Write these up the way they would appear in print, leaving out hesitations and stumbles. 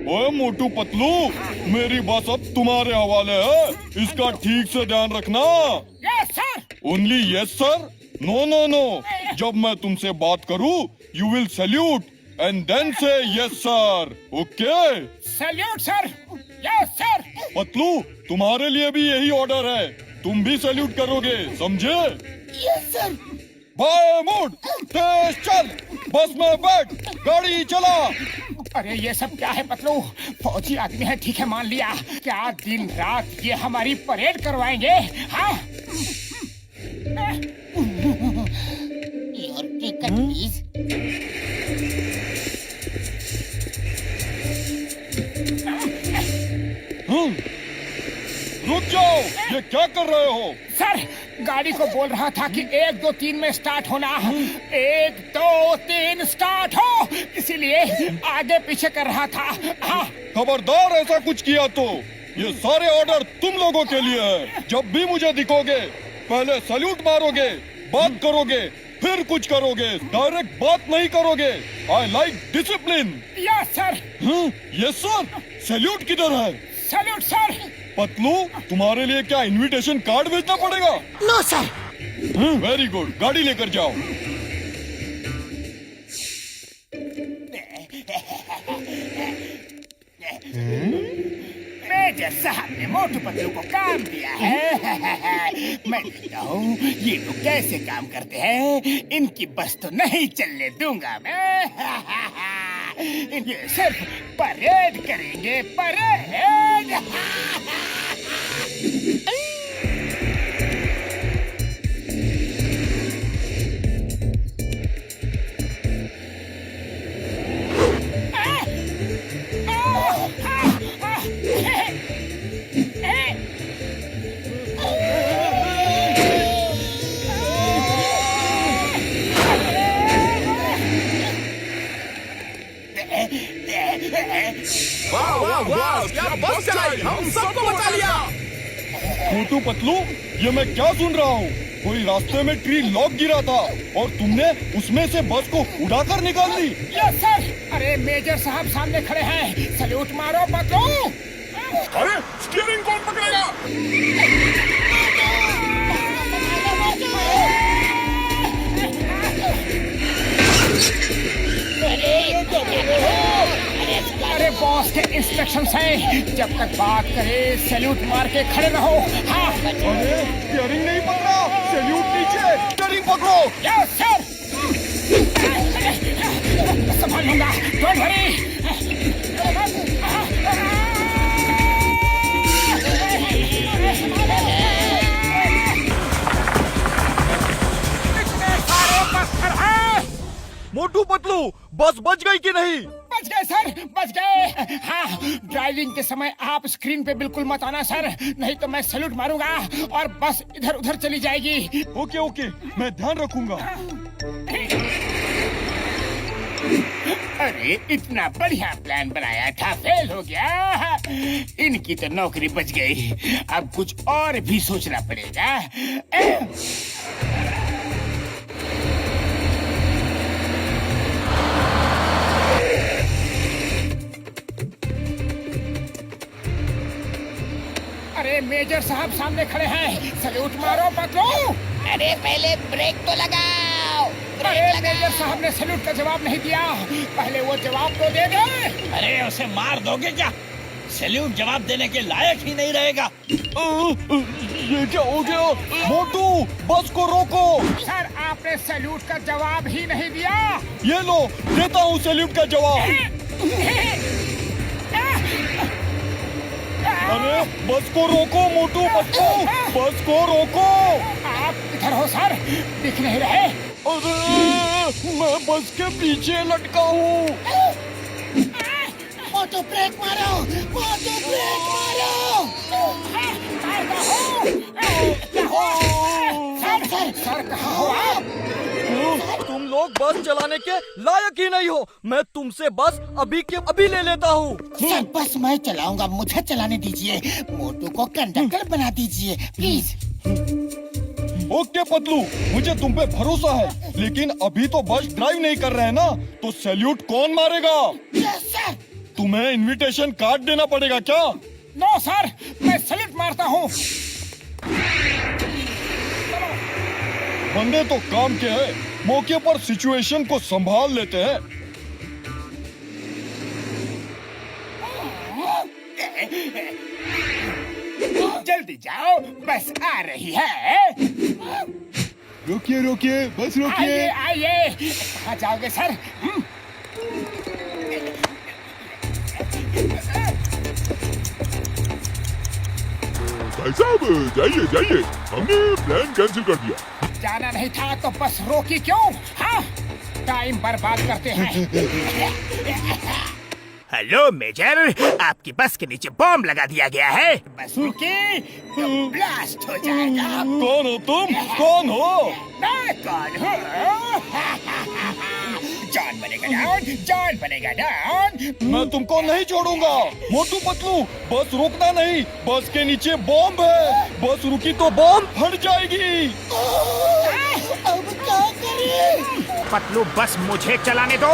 ओए मोटू पतलू, मेरी बस अब तुम्हारे हवाले है, इसका ठीक से ध्यान रखना। Yes sir. Only yes sir, no no no. जब मैं तुमसे बात करूं, you will salute and then say yes sir, okay? Salute sir. Yes sir. Patlu, तुम्हारे लिए भी यही ऑर्डर है, तुम भी सैल्यूट करोगे, समझे? Yes sir. बाय मूड, तेज चल, बस में बैठ, गाड़ी चला। अरे ये सब क्या है पतलू? फौजी आदमी है, ठीक है मान लिया। क्या दिन रात ये हमारी परेड करवाएंगे? हाँ? Your ticket please. रुक जाओ, ये क्या कर रहे हो? सर, गाड़ी को बोल रहा था कि 1 2 3 में स्टार्ट होना। 1 2 3 स्टार्ट हो, इसीलिए आगे पीछे कर रहा था। हाँ। खबरदार ऐसा कुछ किया तो ये सारे ऑर्डर तुम लोगों के लिए है। जब भी मुझे दिखोगे, पहले सैल्यूट मारोगे, बात करोगे, फिर कुछ करोगे, डायरेक्ट बात नहीं करोगे। I like discipline. Yes sir. Yes sir. Salute किधर है? Salute sir. पतलू, तुम्हारे लिए क्या इनविटेशन कार्ड भेजना पड़ेगा? No sir. वेरी गुड, गाड़ी लेकर जाओ। मेजर साहब ने मोटू पतलू को काम दिया है। मैं देखता हूँ ये लोग कैसे काम करते हैं। इनकी बस तो नहीं चलने दूंगा मैं। ये सिर्फ परेड करेंगे, परेड। वाह वाह वाह, क्या बस चलाई, हम सबको बचा लिया। मोटू पतलू, ये मैं क्या सुन रहा हूँ? कोई रास्ते में ट्री लॉक गिरा था और तुमने उसमें से बस को उड़ाकर निकाल ली। Yes sir. अरे मेजर साहब सामने खड़े हैं, सैल्यूट मारो पतलू। अरे स्टीयरिंग कौन पकड़ेगा? अरे बॉस के इंस्ट्रक्शंस हैं, जब तक बात करे सैल्यूट मार के खड़े रहो। हाँ। अरे स्टीयरिंग नहीं पकड़ा, सैल्यूट नीचे, स्टीयरिंग पकड़ो। Yes sir. संभाल लूंगा, डोंट वरी। इतने सारे पत्थर हैं। मोटू पतलू, बस बच गई कि नहीं? बच गए सर, बच गए। हाँ, ड्राइविंग के समय आप स्क्रीन पे बिल्कुल मत आना सर, नहीं तो मैं सैल्यूट मारूंगा और बस इधर उधर चली जाएगी। ओके ओके, मैं ध्यान रखूंगा। अरे इतना बढ़िया प्लान बनाया था, फेल हो गया। इनकी तो नौकरी बच गई, अब कुछ और भी सोचना पड़ेगा। अरे मेजर साहब सामने खड़े हैं, सैल्यूट मारो पतलू। अरे पहले ब्रेक तो लगाओ। अरे मेजर साहब ने सैल्यूट का जवाब नहीं दिया, पहले वो जवाब तो दे दे। अरे उसे मार दोगे क्या? सैल्यूट जवाब देने के लायक ही नहीं रहेगा। ये क्या हो गया? मोटू, बस को रोको। सर, आपने सैल्यूट का जवाब ही नहीं दिया। ये लो, देता हूँ सैल्यूट का जवाब। अरे बस को रोको मोटू पतलू, बस को रोको। आप इधर हो सर, दिख नहीं रहे। अरे मैं बस के पीछे लटका हूँ। मोटू ब्रेक मारो, मोटू ब्रेक मारो। सर कहाँ हो आप? तुम लोग बस चलाने के लायक ही नहीं हो। मैं तुमसे बस अभी के अभी ले लेता हूँ। सर बस मैं चलाऊंगा, मुझे चलाने दीजिए। मोटू को कंडक्टर बना दीजिए प्लीज। ओके पतलू, मुझे तुम पे भरोसा है, लेकिन अभी तो बस ड्राइव नहीं कर रहे हैं ना, तो सैल्यूट कौन मारेगा? Yes sir. तुम्हें इनविटेशन कार्ड देना पड़ेगा क्या? नो सर, मैं सैल्यूट मारता हूँ। बंदे तो काम के हैं, मौके पर सिचुएशन को संभाल लेते हैं। जल्दी जाओ, बस आ रही है। रुकिए रुकिए, बस आइए रुकिए। आइए, कहाँ जाओगे सर? भाई साहब जाइए जाइए, हमने प्लान कैंसिल कर दिया। जाना नहीं था तो बस रोकी क्यों? हाँ, टाइम बर्बाद करते हैं। हेलो मेजर, आपकी बस के नीचे बॉम्ब लगा दिया गया है। बस रुकी तो ब्लास्ट हो जाएगा। कौन हो तुम? कौन हो? मैं कौन हूँ? जॉन बनेगा डॉन, जॉन बनेगा डॉन। मैं तुमको नहीं छोड़ूंगा। मोटू पतलू, बस रुकना नहीं, बस के नीचे बॉम्ब है। बस रुकी तो बॉम्ब फट जाएगी। अब क्या करें? पतलू, बस मुझे चलाने दो।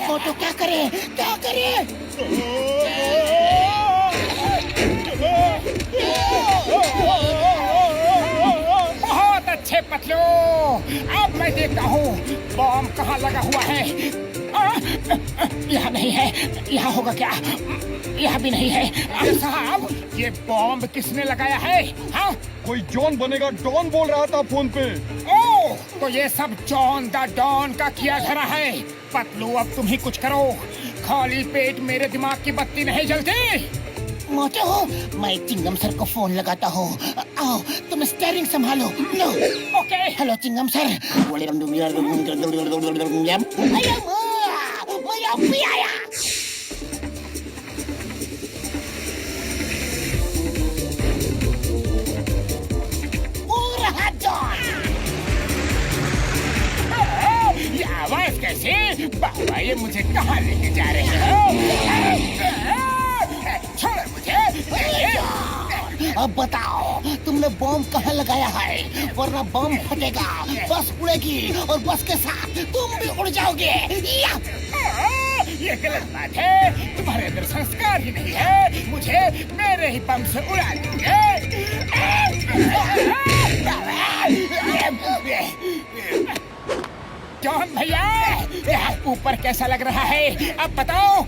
मोटू क्या करे? क्या करे? बहुत अच्छे पतलू, अब मैं देखता हूँ बॉम्ब कहाँ लगा हुआ है। यहाँ नहीं है, यहाँ होगा क्या? यहाँ भी नहीं है। अरे साहब, ये बॉम्ब किसने लगाया है? हाँ? कोई जॉन बनेगा डॉन बोल रहा था फोन पे। ओह, तो ये सब जॉन द डॉन का किया धरा है। पतलू, अब तुम ही कुछ करो। खाली पेट मेरे दिमाग की बत्ती नहीं जलती। मोटू, मैं चिंगम सर को फोन लगाता हूँ। आओ, तुम स्टीयरिंग संभालो। लो। ओके। Hello Chingam sir. मैं अभी आया। वो रहा जॉन। ये आवाज कैसे? बाबा, ये मुझे कहाँ लेके जा रहे हो? छोड़ो मुझे। अब बताओ, तुमने बॉम्ब कहाँ लगाया है? वरना बॉम्ब फटेगा, बस उड़ेगी और बस के साथ तुम भी उड़ जाओगे। या! ये गलत बात है। तुम्हारे अंदर संस्कार ही नहीं है। मुझे मेरे ही बम से उड़ा देंगे। जॉन भैया, ऊपर कैसा लग रहा है? अब बताओ,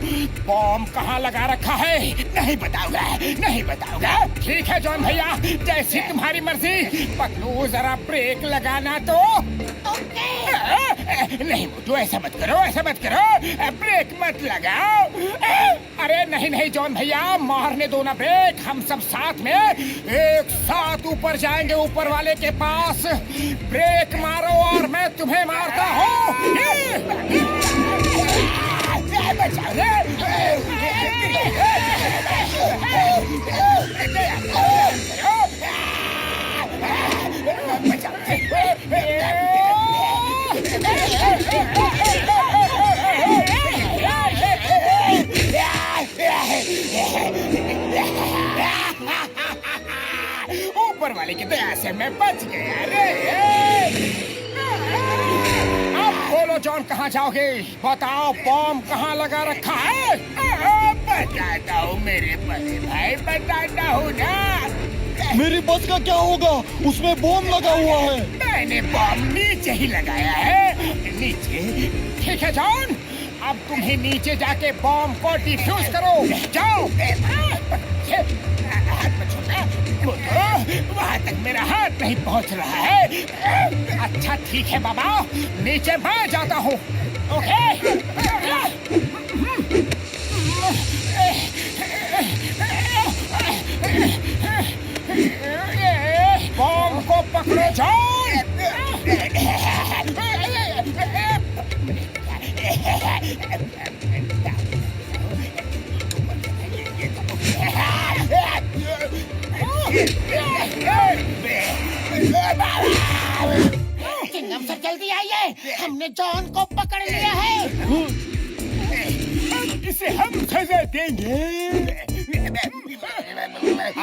बॉम्ब कहाँ लगा रखा है? नहीं बताऊंगा, नहीं बताऊंगा। ठीक है जॉन भैया, जैसी तुम्हारी मर्जी। पतलू, जरा ब्रेक लगाना तो। नहीं मोटू, ऐसा मत करो, ऐसा मत करो। ब्रेक मत लगाओ। अरे नहीं नहीं जॉन भैया, मारने दो ना ब्रेक। हम सब साथ में एक साथ ऊपर जाएंगे, ऊपर वाले के पास। ब्रेक मारो और मैं तुम्हें मारता हूँ। बचाओ रे। ऊपर वाले की दया से मैं बच गया रे। अब बोलो जॉन, कहाँ जाओगे? बताओ, बॉम्ब कहाँ लगा रखा है? बताता हूँ मेरे बड़े भाई, बताता हूँ ना। मेरी बस का क्या होगा? उसमें बॉम्ब लगा हुआ है। मैंने बॉम्ब नीचे ही लगाया है। नीचे? ठीक है जॉन, अब तुम्हें नीचे जाके बॉम्ब को डिफ्यूज करो। जाओ। हाथ मत छोड़ना। वहाँ तक मेरा हाथ नहीं पहुँच रहा है। अच्छा ठीक है बाबा, नीचे मैं जाता हूँ। ओके। बॉम्ब को पकड़ो जॉन। चिंगम सर जल्दी आइए, हमने जॉन को पकड़ लिया है। इसे हम सजा देंगे।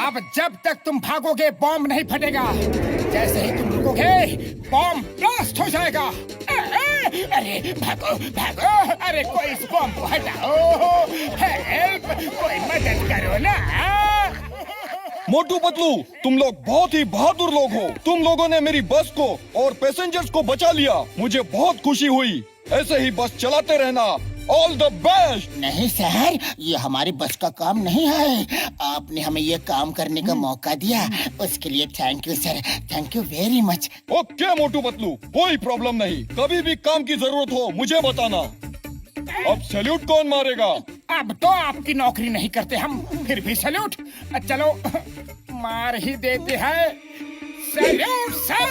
अब जब तक तुम भागोगे बॉम्ब नहीं फटेगा। जैसे ही तुम रुकोगे बॉम्ब ब्लास्ट हो जाएगा। अरे भागो भागो, अरे कोई इस बम को हटाओ, हेल्प, कोई मदद करो ना। मोटू पतलू, तुम लोग बहुत ही बहादुर लोग हो। तुम लोगों ने मेरी बस को और पैसेंजर्स को बचा लिया, मुझे बहुत खुशी हुई। ऐसे ही बस चलाते रहना। All the best. नहीं सर, ये हमारी बस का काम नहीं है। आपने हमें ये काम करने का मौका दिया, उसके लिए thank you sir, thank you very much. Okay Motu Patlu, कोई प्रॉब्लम नहीं। कभी भी काम की जरूरत हो मुझे बताना। अब सैल्यूट कौन मारेगा? अब तो आपकी नौकरी नहीं करते हम, फिर भी सैल्यूट। चलो मार ही देते हैं। Salute sir.